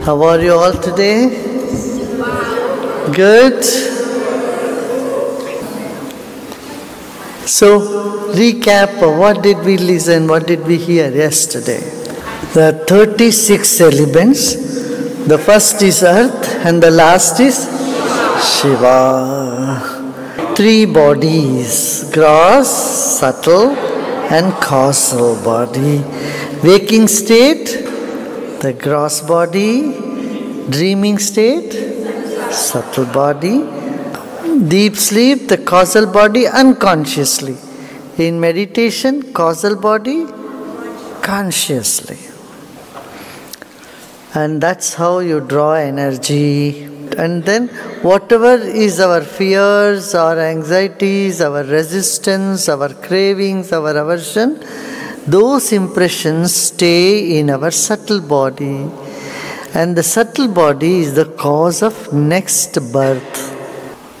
How are you all today? Good. So, recap, what did we listen, what did we hear yesterday? There are 36 elements. The first is earth and the last is Shiva. 3 bodies, gross, subtle and causal body. Waking state, the gross body. Dreaming state, subtle body. Deep sleep, the causal body unconsciously. In meditation, causal body consciously. And that's how you draw energy. And then whatever is our fears, our anxieties, our resistance, our cravings, our aversion, those impressions stay in our subtle body. And the subtle body is the cause of next birth.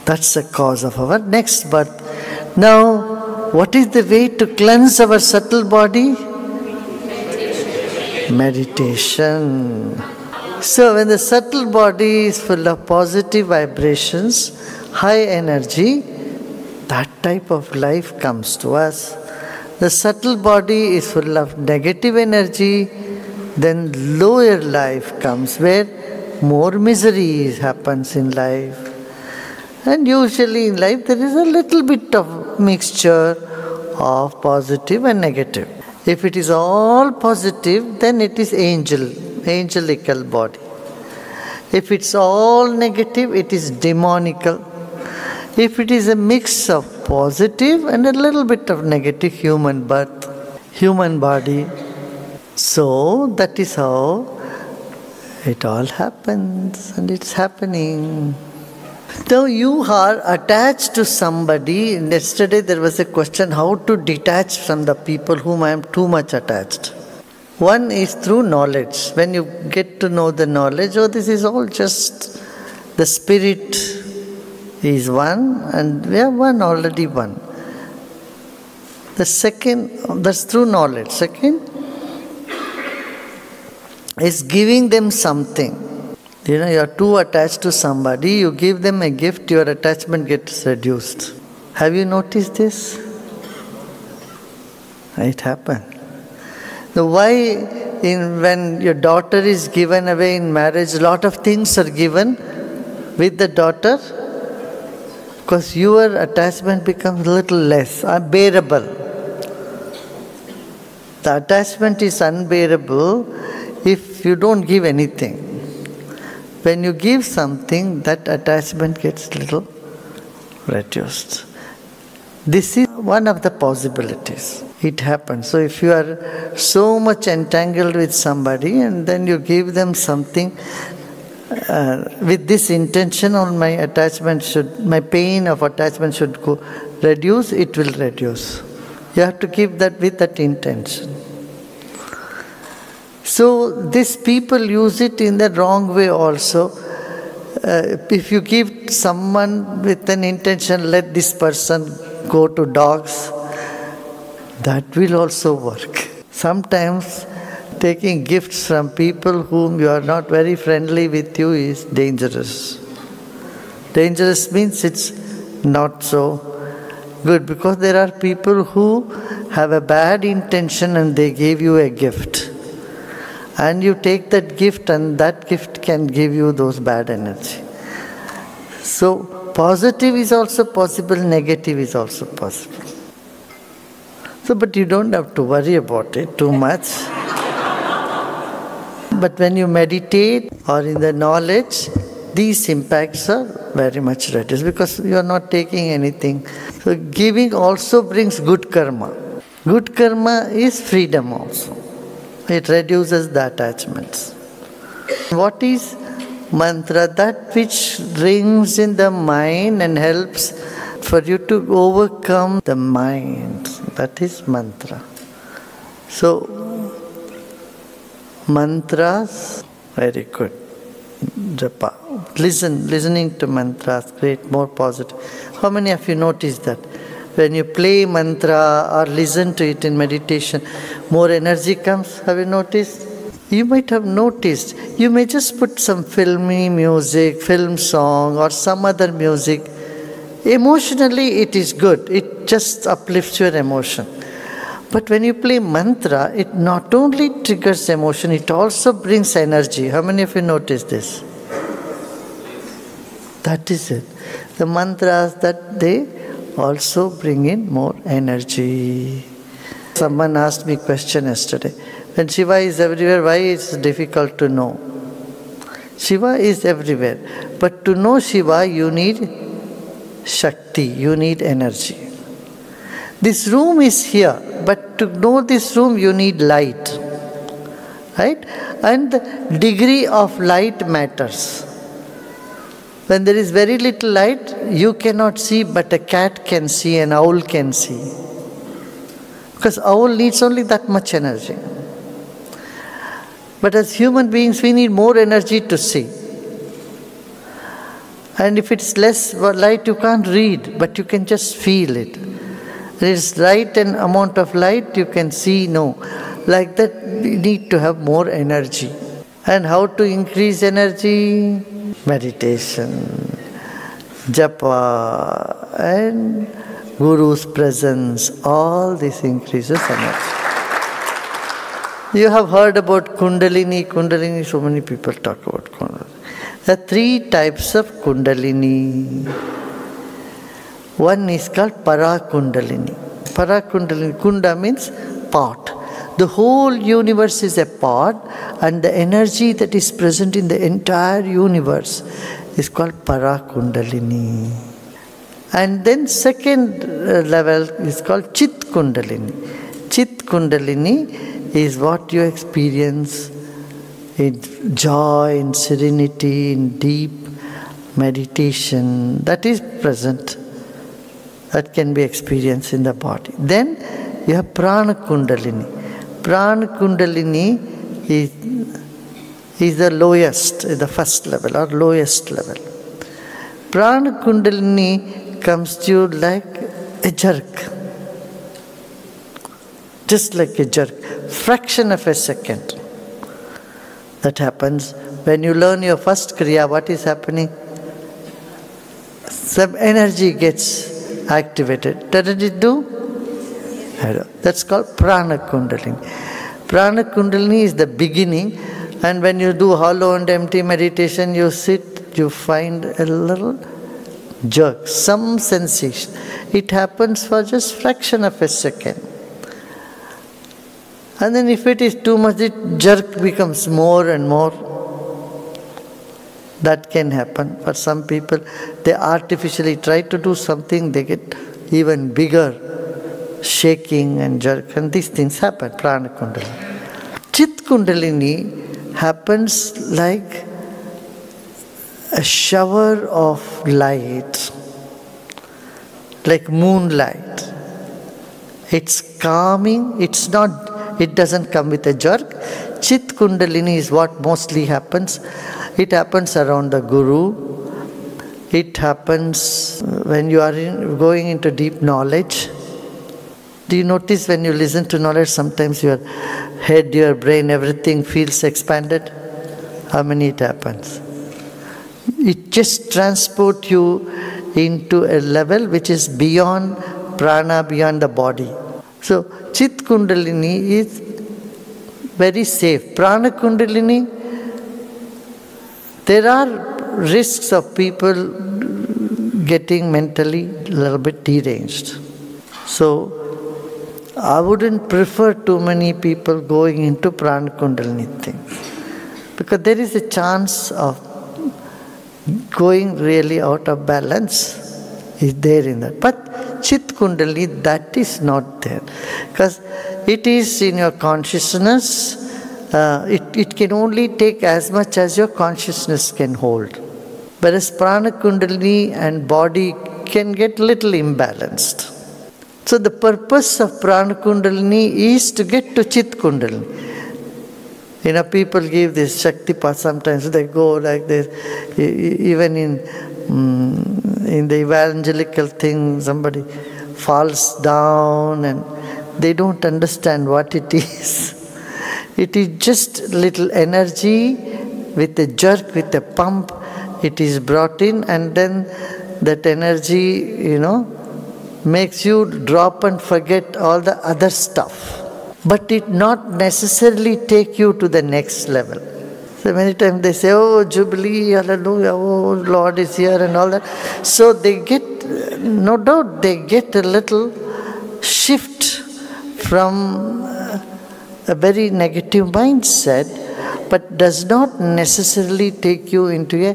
That's the cause of our next birth. Now, what is the way to cleanse our subtle body? Meditation. So when the subtle body is full of positive vibrations, high energy, that type of life comes to us. The subtle body is full of negative energy, then lower life comes where more misery happens in life. And usually in life there is a little bit of mixture of positive and negative. If it is all positive, then it is angelical body. If it's all negative, it is demonical. If it is a mix of positive and a little bit of negative, human birth, human body. So that is how it all happens, and it's happening. Now you are attached to somebody. Yesterday there was a question how to detach from the people whom I am too much attached. One is through knowledge. When you get to know the knowledge, oh, this is all just the spirit is one and we are one, already one. The second, that's through knowledge. Second is giving them something. You know, you are too attached to somebody, you give them a gift, your attachment gets reduced. Have you noticed this? It happens. Now why when your daughter is given away in marriage, a lot of things are given with the daughter? Because your attachment becomes a little less, unbearable. The attachment is unbearable if you don't give anything. When you give something, that attachment gets a little reduced. This is one of the possibilities. It happens. So if you are so much entangled with somebody and then you give them something with this intention, on my pain of attachment should go reduce, it will reduce. You have to give that with that intention. So these people use it in the wrong way also. If you give someone with an intention, let this person go to dogs, that will also work. Sometimes taking gifts from people whom you are not very friendly with you is dangerous. Dangerous means it's not so good, because there are people who have a bad intention and they gave you a gift. And you take that gift and that gift can give you those bad energy. So positive is also possible, negative is also possible. So, but you don't have to worry about it too much. But when you meditate or in the knowledge, these impacts are very much reduced because you are not taking anything. So giving also brings good karma. Good karma is freedom also. It reduces the attachments. What is mantra? That which rings in the mind and helps for you to overcome the mind. That is mantra. So, mantras, very good. Japa. Listening to mantras create more positive. How many of you noticed that? When you play mantra or listen to it in meditation, more energy comes. Have you noticed? You might have noticed, you may just put some filmy music, film song or some other music. Emotionally it is good, it just uplifts your emotion. But when you play mantra, it not only triggers emotion, it also brings energy. How many of you noticed this? That is it. The mantras that they also bring in more energy. Someone asked me a question yesterday. When Shiva is everywhere, why is it difficult to know? Shiva is everywhere. But to know Shiva, you need Shakti, you need energy. This room is here, but to know this room, you need light. Right? And the degree of light matters. When there is very little light, you cannot see, but a cat can see, an owl can see. Because owl needs only that much energy. But as human beings, we need more energy to see. And if it's less light, you can't read, but you can just feel it. There is right an amount of light, you can see, no. Like that, we need to have more energy. And how to increase energy? Meditation, japa, and Guru's presence, all this increases energy. You have heard about Kundalini. Kundalini, so many people talk about Kundalini. There are 3 types of Kundalini. One is called Para Kundalini. Para Kundalini, Kunda means pot. The whole universe is a pot, and the energy that is present in the entire universe is called Para Kundalini. And then second level is called Chit Kundalini. Chit Kundalini is what you experience in joy, in serenity, in deep meditation. That is present. That can be experienced in the body. Then you have Prana Kundalini. Prana Kundalini is the lowest, the first level or lowest level. Prana Kundalini comes to you like a jerk. Just like a jerk. Fraction of a second. That happens when you learn your first Kriya. What is happening? Some energy gets activated. Doesn't it do? That's called Prana Kundalini. Prana Kundalini is the beginning, and when you do hollow and empty meditation, you sit, you find a little jerk, some sensation. It happens for just fraction of a second. And then if it is too much, the jerk becomes more and more. That can happen. For some people, they artificially try to do something, they get even bigger, shaking and jerk, and these things happen. Prana Kundalini. Chit Kundalini happens like a shower of light, like moonlight. It's calming, it doesn't come with a jerk. Chit Kundalini is what mostly happens. It happens around the Guru. It happens when you are going into deep knowledge. Do you notice when you listen to knowledge, sometimes your head, your brain, everything feels expanded? How many it happens? It just transports you into a level which is beyond prana, beyond the body. So, Chit Kundalini is very safe. Prana Kundalini, there are risks of people getting mentally a little bit deranged. So, I wouldn't prefer too many people going into Prana Kundalini thing, because there is a chance of going really out of balance is there in that. But Chit Kundalini, that is not there, because it is in your consciousness. It can only take as much as your consciousness can hold. Whereas Prana Kundalini and body can get little imbalanced. So the purpose of Prana Kundalini is to get to Chit Kundalini. You know, people give this Shaktipat, sometimes they go like this. Even in the evangelical thing, somebody falls down and they don't understand what it is. It is just little energy with a jerk, with a pump. It is brought in, and then that energy, makes you drop and forget all the other stuff. But it not necessarily take you to the next level. So many times they say, oh, Jubilee, hallelujah, oh, Lord is here and all that. So they get, no doubt, they get a little shift from a very negative mindset, but does not necessarily take you into a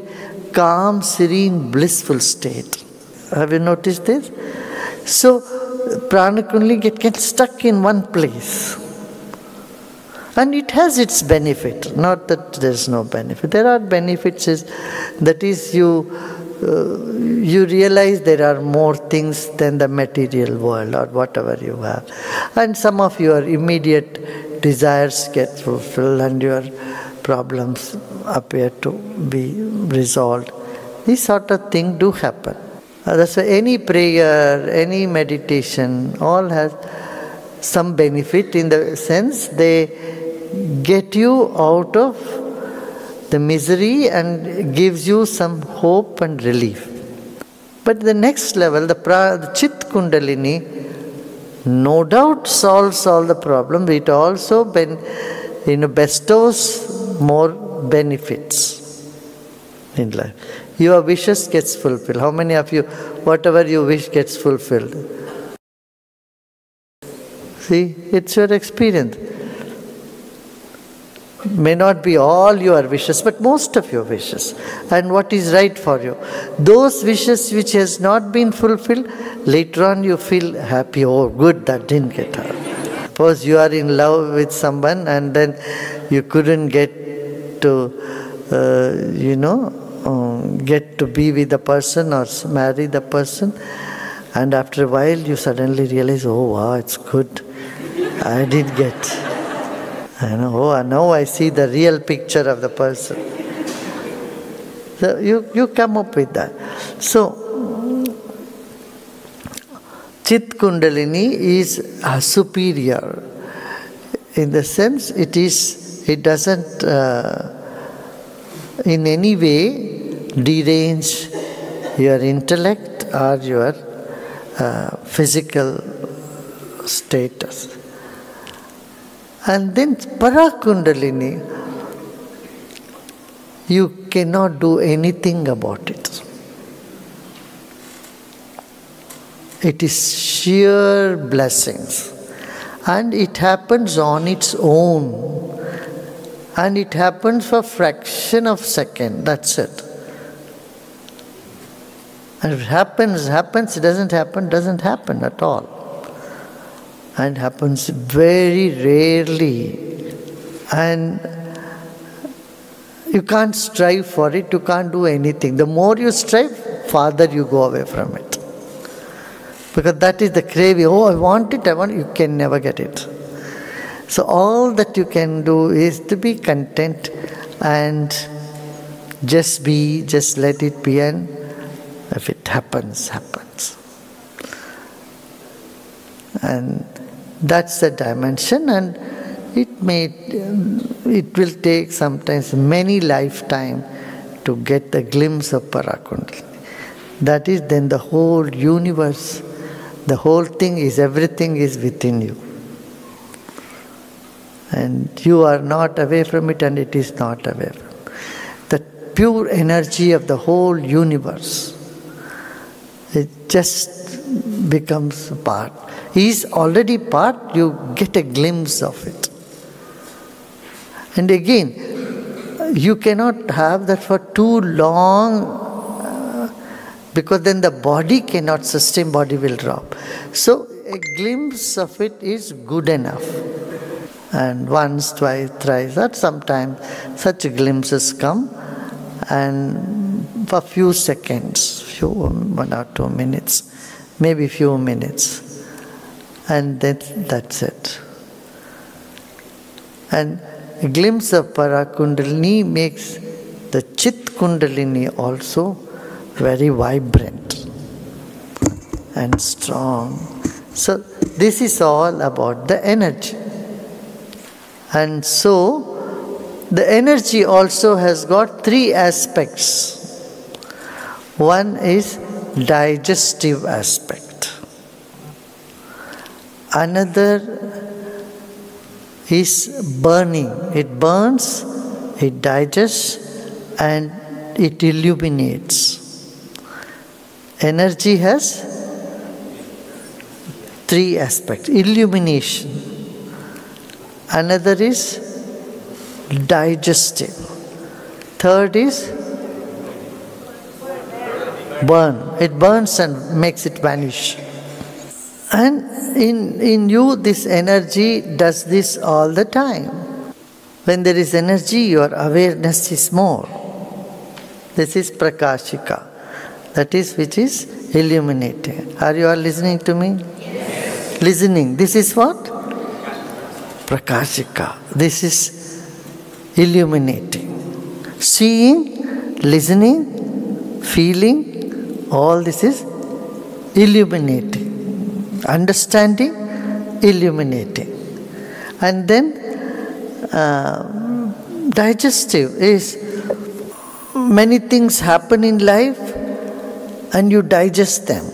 calm, serene, blissful state. Have you noticed this? So, Prana Kundalini gets stuck in one place. And it has its benefit, not that there is no benefit. There are benefits, that is you realize there are more things than the material world or whatever you have. And some of your immediate desires get fulfilled and your problems appear to be resolved. These sort of things do happen. That's why any prayer, any meditation, all has some benefit in the sense they get you out of the misery and gives you some hope and relief. But the next level, the Chit Kundalini, no doubt solves all the problems. It also bestows more benefits in life. Your wishes gets fulfilled. How many of you, whatever you wish gets fulfilled? See, it's your experience. May not be all your wishes, but most of your wishes. And what is right for you. Those wishes which has not been fulfilled, later on you feel happy, oh good, that didn't get her. Suppose you are in love with someone and then you couldn't get to, get to be with the person or marry the person. And after a while you suddenly realize, oh wow, it's good. I did get. Now I see the real picture of the person. So you come up with that. So, Chit Kundalini is superior in the sense it doesn't in any way derange your intellect or your physical status. And then Para Kundalini, you cannot do anything about it. It is sheer blessings. And it happens on its own. And it happens for a fraction of a second. That's it. And if it happens, it doesn't happen at all. And happens very rarely. And you can't strive for it, you can't do anything. The more you strive, farther you go away from it. Because that is the craving. Oh, I want it, you can never get it. So all that you can do is to be content and just let it be, and if it happens, happens. And that's the dimension, and it will take sometimes many lifetimes to get the glimpse of Para Kundalini. That is then the whole universe, the whole thing is, everything is within you. And you are not away from it and it is not away from it. The pure energy of the whole universe, it just becomes a part. He is already part, you get a glimpse of it. And again, you cannot have that for too long because then the body cannot sustain, body will drop. So a glimpse of it is good enough. And once, twice, thrice, or sometimes such glimpses come, and for a few seconds, 1 or 2 minutes, maybe few minutes. And that's it. And a glimpse of Para Kundalini makes the Chit Kundalini also very vibrant and strong. So this is all about the energy. And so, the energy also has got three aspects. One is digestive aspect. Another is burning. It burns, it digests, and it illuminates. Energy has three aspects. Illumination. Another is digestive. Third is burn. It burns and makes it vanish. And in you, this energy does this all the time. When there is energy, your awareness is more. This is prakashika. That is which is illuminating. Are you all listening to me? Yes. Listening. This is what? Prakashika. This is illuminating. Seeing, listening, feeling, all this is illuminating. Understanding, illuminating. And then digestive is many things happen in life and you digest them.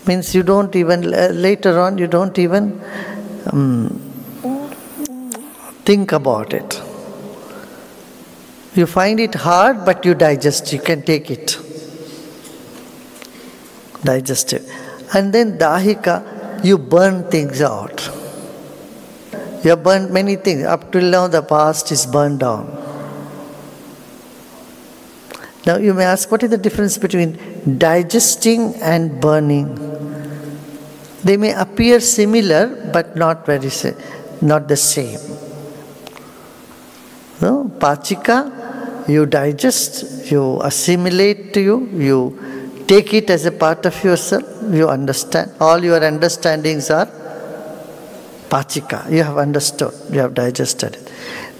Means you don't even, later on you don't even think about it. You find it hard, but you digest, you can take it. Digestive. And then dahika, you burn things out. You have burned many things. Up till now the past is burned down. Now you may ask, what is the difference between digesting and burning? They may appear similar, but not the same. No? Pachika, you digest, you assimilate to you take it as a part of yourself, you understand. All your understandings are pachika. You have understood, you have digested it.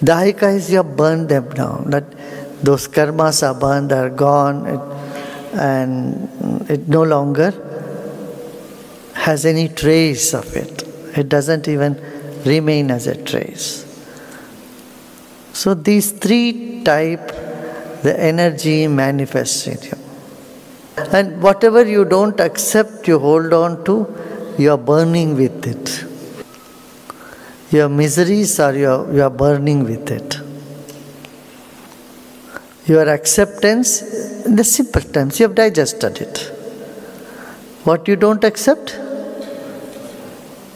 Dahika is you have burned them down. That those karmas are burned, are gone, and it no longer has any trace of it. It doesn't even remain as a trace. So these three types, the energy manifests in you. And whatever you don't accept, you hold on to, you are burning with it. Your miseries are you are burning with it. Your acceptance, in the simple terms, you have digested it. What you don't accept,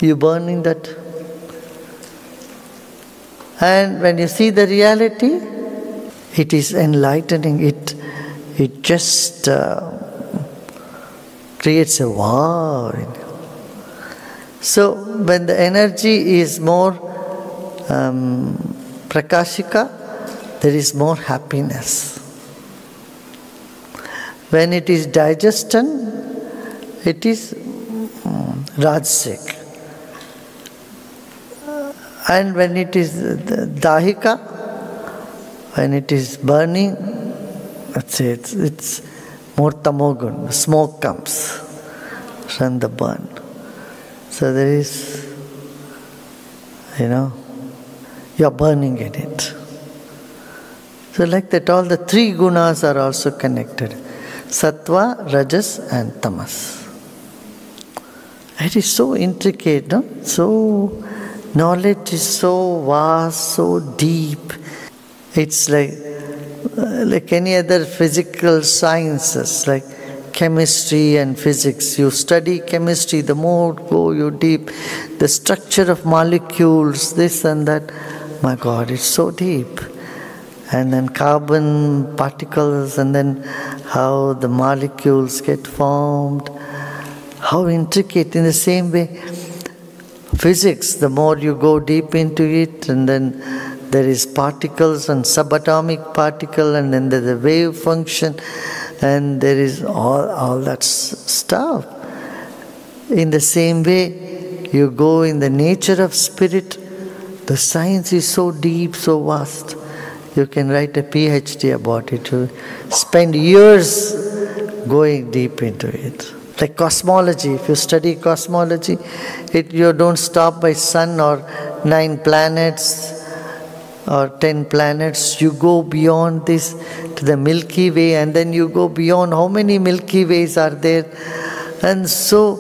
you burn in that. And when you see the reality, it is enlightening. It just creates a wow in you. So when the energy is more prakashika, there is more happiness. When it is digestion, it is rajasic. And when it is dahika, when it is burning, let's say it's more tamogun, smoke comes from the burn. So there is, you are burning in it. So like that, all the three gunas are also connected. Sattva, Rajas and Tamas. It is so intricate, no? So, knowledge is so vast, so deep. It's like any other physical sciences, like chemistry and physics. You study chemistry, the more you deep. The structure of molecules, this and that. My God, it's so deep. And then carbon particles, and then how the molecules get formed. How intricate. In the same way, physics, the more you go deep into it, and then there is particles and subatomic particle, and then there's a wave function, and there is all that stuff. In the same way, you go in the nature of spirit, the science is so deep, so vast. You can write a PhD about it. You spend years going deep into it. Like cosmology, if you study cosmology, you don't stop by sun or 9 planets or 10 planets. You go beyond this to the Milky Way, and then you go beyond how many Milky Ways are there. And so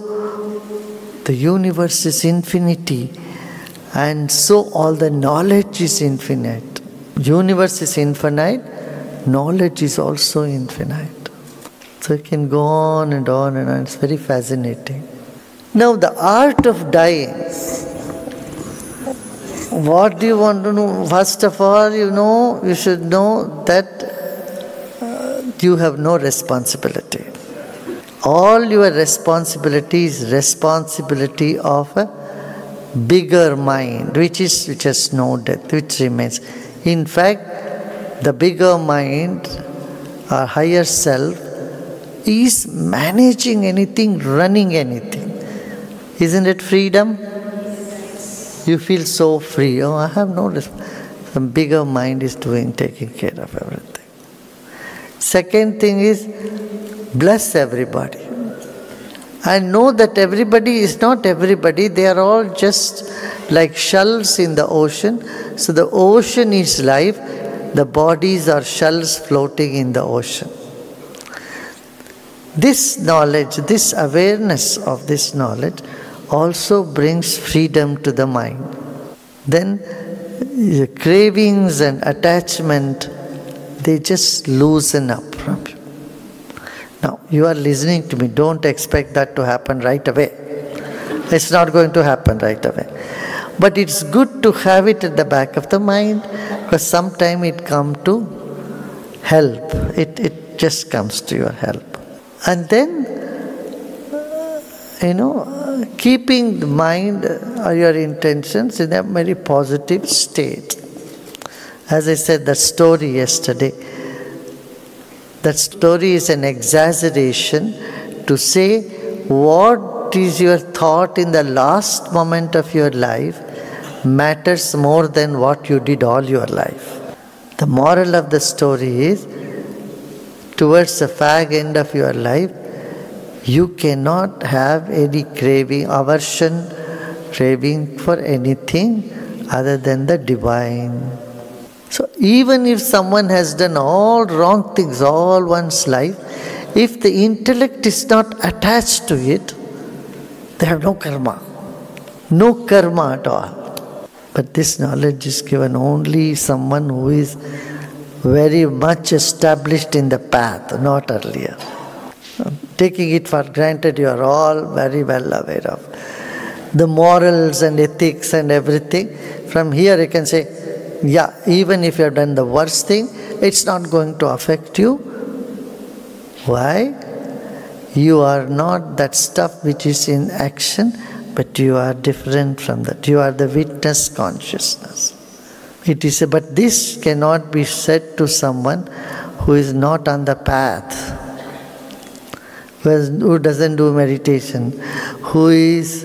the universe is infinity, and so all the knowledge is infinite. Universe is infinite, knowledge is also infinite. So it can go on and on and on. It's very fascinating. Now the art of dying. What do you want to know? First of all, you should know that you have no responsibility. All your responsibility is responsibility of a bigger mind, which has no death, which remains. In fact, the bigger mind, our higher self, is managing anything, running anything. Isn't it freedom? You feel so free. Oh, I have no responsibility. The bigger mind is taking care of everything. Second thing is, bless everybody. And know that everybody is not everybody. They are all just like shells in the ocean. So the ocean is life. The bodies are shells floating in the ocean. This knowledge, this awareness of this knowledge also brings freedom to the mind. Then the cravings and attachment, they just loosen up from you. Now, you are listening to me. Don't expect that to happen right away. It's not going to happen right away. But it's good to have it at the back of the mind, because sometime it comes to help. It just comes to your help. And then, keeping the mind or your intentions in a very positive state. As I said, that story yesterday, that story is an exaggeration to say what is your thought in the last moment of your life matters more than what you did all your life. The moral of the story is, towards the fag end of your life, you cannot have any craving, aversion, craving for anything other than the divine. So even if someone has done all wrong things all one's life, if the intellect is not attached to it, they have no karma. No karma at all. But this knowledge is given only someone who is very much established in the path, not earlier. Taking it for granted, you are all very well aware of the morals and ethics and everything. From here you can say, yeah, even if you have done the worst thing, it's not going to affect you. Why? You are not that stuff which is in action, but you are different from that. You are the witness consciousness. But this cannot be said to someone who is not on the path, who doesn't do meditation, who is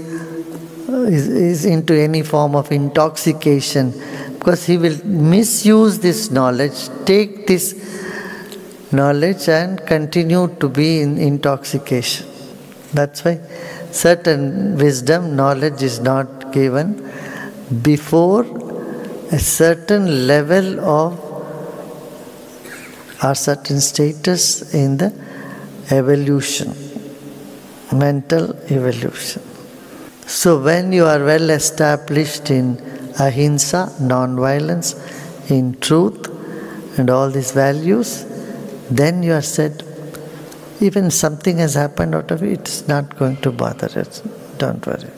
into any form of intoxication, because he will misuse this knowledge, take this knowledge and continue to be in intoxication. That's why certain wisdom, knowledge is not given before a certain level of or certain status in the evolution, mental evolution. So when you are well established in ahimsa, non-violence, in truth and all these values, then you are said, even something has happened out of it, it's not going to bother us, don't worry.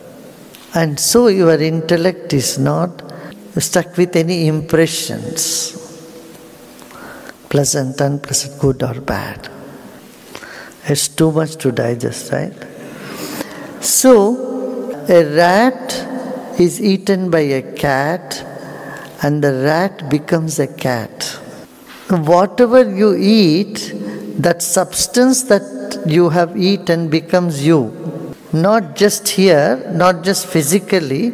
And so your intellect is not stuck with any impressions, pleasant, unpleasant, good or bad. It's too much to digest, right? So, a rat is eaten by a cat and the rat becomes a cat. Whatever you eat, that substance that you have eaten becomes you. Not just here, not just physically,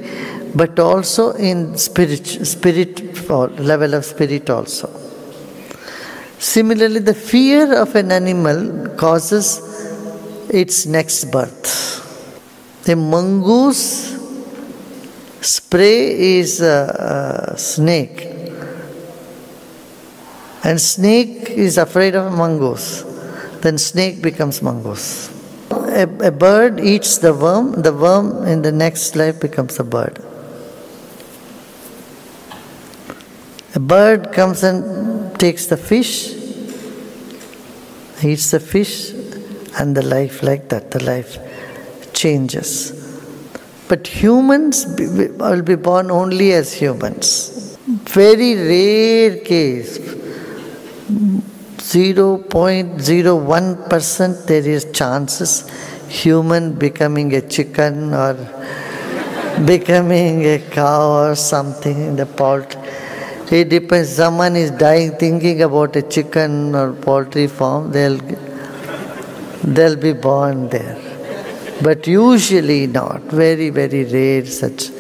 but also in spirit or level of spirit also. Similarly, the fear of an animal causes its next birth. A mongoose Spray is a snake. And snake is afraid of mongoose. Then snake becomes mongoose. A bird eats the worm in the next life becomes a bird. A bird comes and takes the fish, eats the fish, and the life like that, the life changes. But humans will be born only as humans. Very rare case, 0.01% there is chances human becoming a chicken or becoming a cow or something in the poultry. It depends. Someone is dying thinking about a chicken or poultry farm, they'll be born there. But usually not. Very, very rare such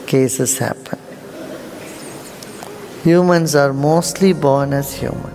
cases happen. Humans are mostly born as human.